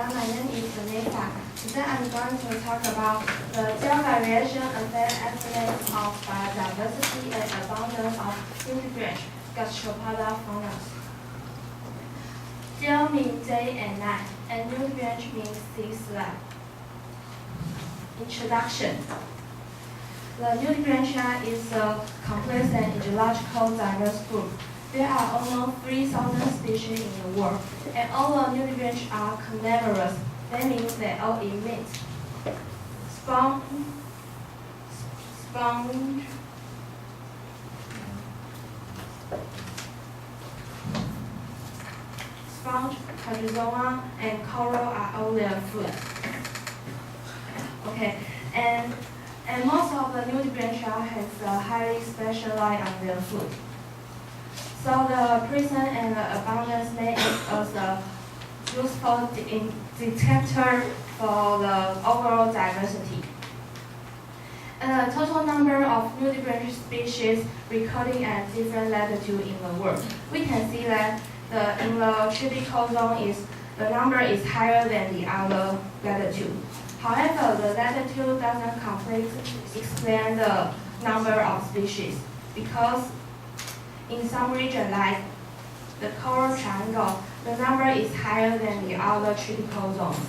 everyone, my name is Vanessa. Today I'm going to talk about the gel variation affect estimates of biodiversity and abundance of nudibranch gastropoda fauna. Gel means day and night, and nudibranch means sea slab. Introduction. The nudibranchia is a complex and ecological diverse group. There are almost 3,000 species in the world, and all the nudibranch are carnivorous. That means they all emit sponge, hydrozoa, and coral are all their food. Okay, and most of the nudibranchia has highly specialized on their food. So the presence and the abundance may act as a useful detector for the overall diversity. And the total number of nudibranch species recorded at different latitudes in the world. We can see that in the tropical zone the number is higher than the other latitude. However, the latitude doesn't completely explain the number of species because in some regions, like the coral triangle, the number is higher than the other tropical zones.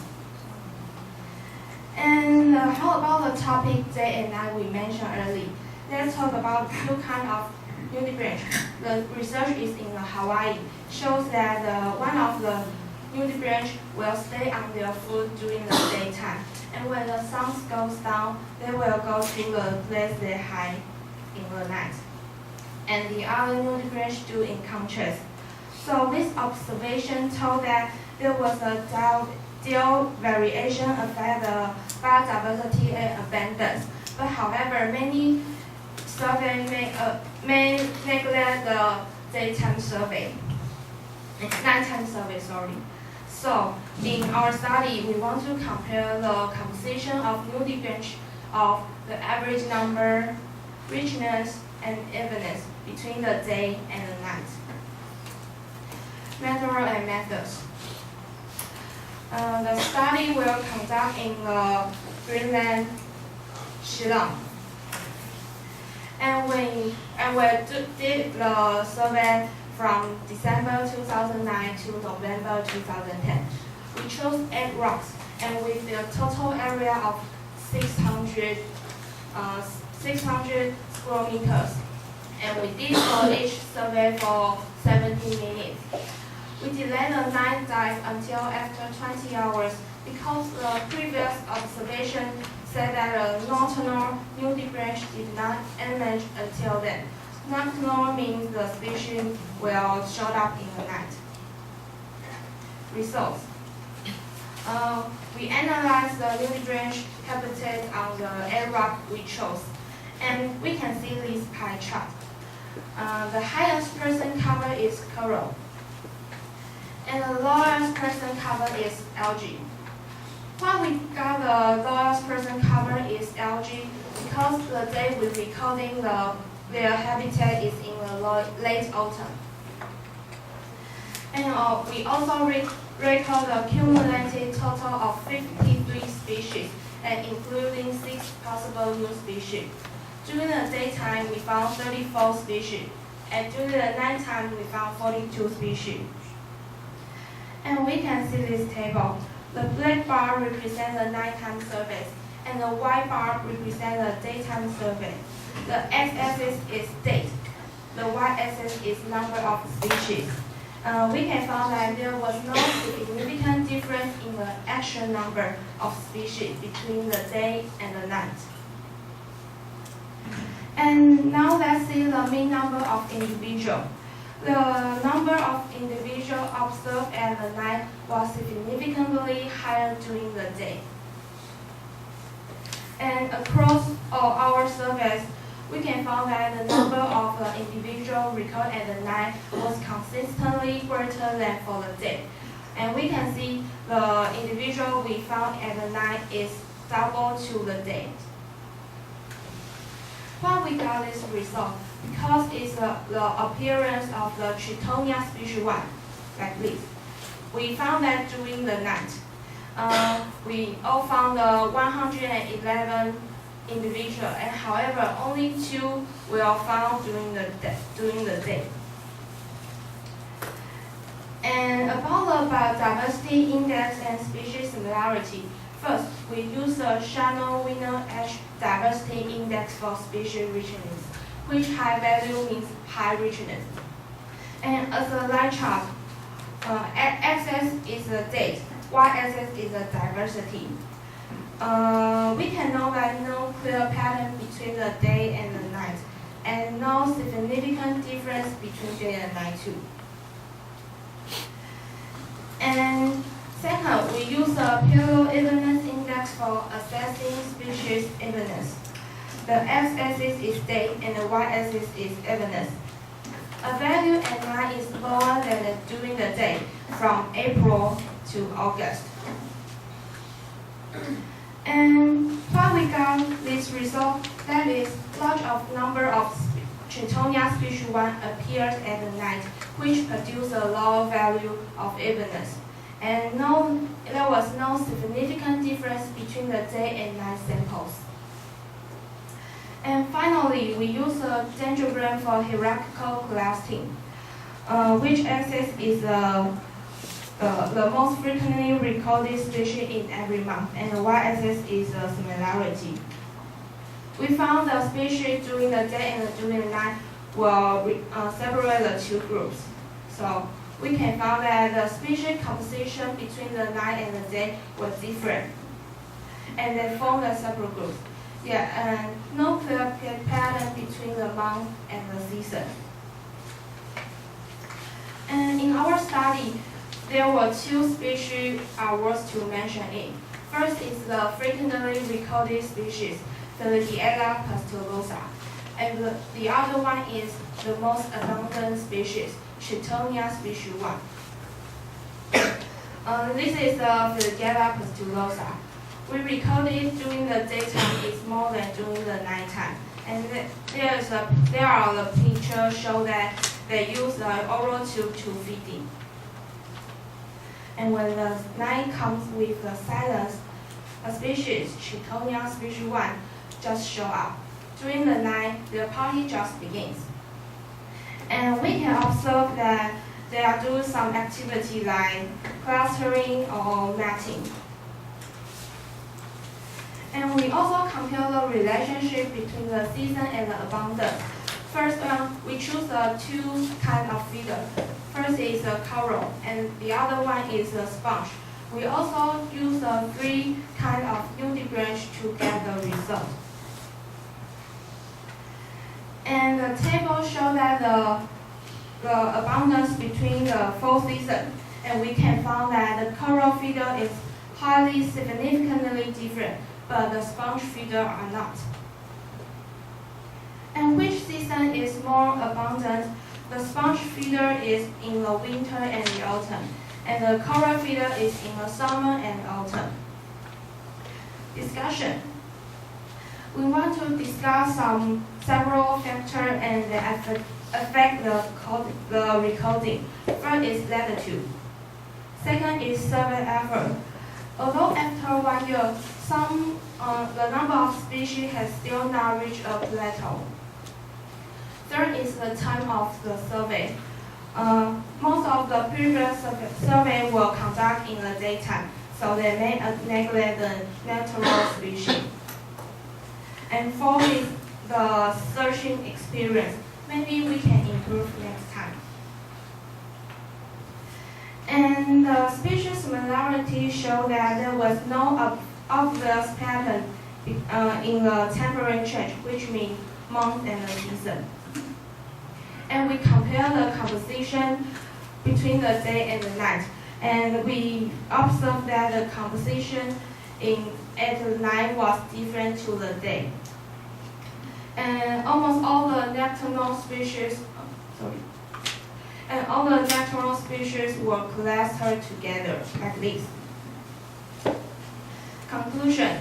And how about the topic day and night we mentioned earlier? Let's talk about two kinds of nudibranch. The research is in Hawaii, shows that one of the nudibranch will stay on their food during the daytime, and when the sun goes down, they will go to the place they hide in the night. And the other nudibranch do in contrast. So this observation told that there was a gel variation affect the biodiversity and abundance. But however, many surveys may neglect the nighttime survey. So in our study, we want to compare the composition of nudibranch of the average number, richness, and evenness between the day and the night. Material and methods. The study will conduct in the Greenland, Shillong. And we did the survey from December 2009 to November 2010. We chose 8 rocks, and with the total area of 600 square meters. And we did for each survey for 70 minutes. We delayed the night dive until after 20 hours because the previous observation said that the nocturnal nudibranch did not emerge until then. Nocturnal means the species will show up in the night. Results. We analyzed the nudibranch habitat on the 8 rock we chose, and we can see this pie chart. The highest percent cover is coral, and the lowest percent cover is algae. Why we got the lowest percent cover is algae because the day we're recording their habitat is in the late autumn. And we also record the cumulative total of 53 species, and including 6 possible new species. During the daytime, we found 34 species, and during the nighttime, we found 42 species. And we can see this table. The black bar represents the nighttime surveys, and the white bar represents the daytime survey. The x-axis is date. The y-axis is number of species. We can find that there was no significant difference in the actual number of species between the day and the night. And now let's see the mean number of individuals. The number of individuals observed at the night was significantly higher during the day. And across all our surveys, we can find that the number of individuals recorded at the night was consistently greater than for the day. And we can see the individual we found at the night is double to the day. Why we got this result? Because it's the appearance of the Tritonia species 1, like this. We found that during the night, we all found 111 individuals, and however, only 2 were found during the day. And about the biodiversity index and species similarity, first, we use the Shannon-Wiener H diversity index for species richness, which high value means high richness. And as a line chart, x-axis is the date, y-axis is the diversity. We can know that no clear pattern between the day and the night, and no significant difference between day and night too. And second, we use the period evenness index for assessing species evenness. The x-axis is day and the y-axis is evenness. A value at night is lower than during the day, from April to August. And when we got this result, that is, large number of Chitonia species 1 appeared at the night, which produced a lower value of evenness. And there was no significant difference between the day and night samples. And finally, we use a dendrogram for hierarchical clustering, which axis is the most frequently recorded species in every month, and the y-axis is the similarity. We found the species during the day and during the night will separate the 2 groups. So we can find that the species composition between the night and the day was different, and they formed a separate group. Yeah, and no clear pattern between the month and the season. And in our study, there were 2 species worth to mention in. First is the frequently recorded species, Phyllidiella pustulosa, and the other one is the most abundant species, Chitonia species 1. This is the Phyllidiella pustulosa. We recorded during the daytime is more than during the nighttime, and there are the pictures show that they use the oral tube to feeding. And when the night comes with the silence, a species, Chitonia species 1, just show up. During the night, the party just begins. And we can observe that they are doing some activity like clustering or mating. And we also compare the relationship between the season and the abundance. First, we choose 2 kinds of feeder. First is a coral, and the other one is a sponge. We also use 3 kinds of nudibranch to get the result. And the table shows that the abundance between the 4 seasons, and we can find that the coral feeder is highly significantly different, but the sponge feeder are not. And which season is more abundant? The sponge feeder is in the winter and the autumn, and the coral feeder is in the summer and autumn. Discussion. We want to discuss several factors and the affect the recording. First is latitude. Second is survey effort. Although after 1 year, the number of species has still not reached a plateau. Third is the time of the survey. Most of the previous survey were conducted in the daytime, so they may neglect the natural species. And fourth is the searching experience. Maybe we can improve next time. And the species similarity show that there was no obvious pattern in the temperature change, which means month and the season. And we compare the composition between the day and the night, and we observe that the composition at the night was different to the day. And almost all the nocturnal species, were clustered together like this. Conclusion.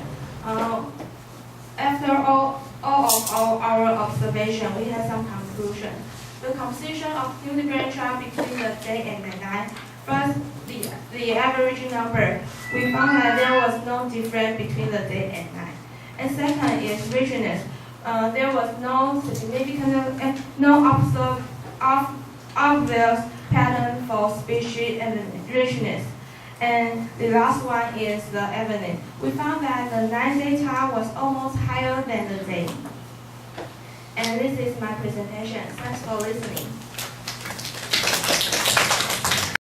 After all of our observation, we have some conclusion. The composition of nudibranchia between the day and the night First, the average number. We found that there was no difference between the day and night. And second is richness. There was no significant, obvious pattern for species and richness. And the last one is the evidence. We found that the night data was almost higher than the day. And this is my presentation. Thanks for listening.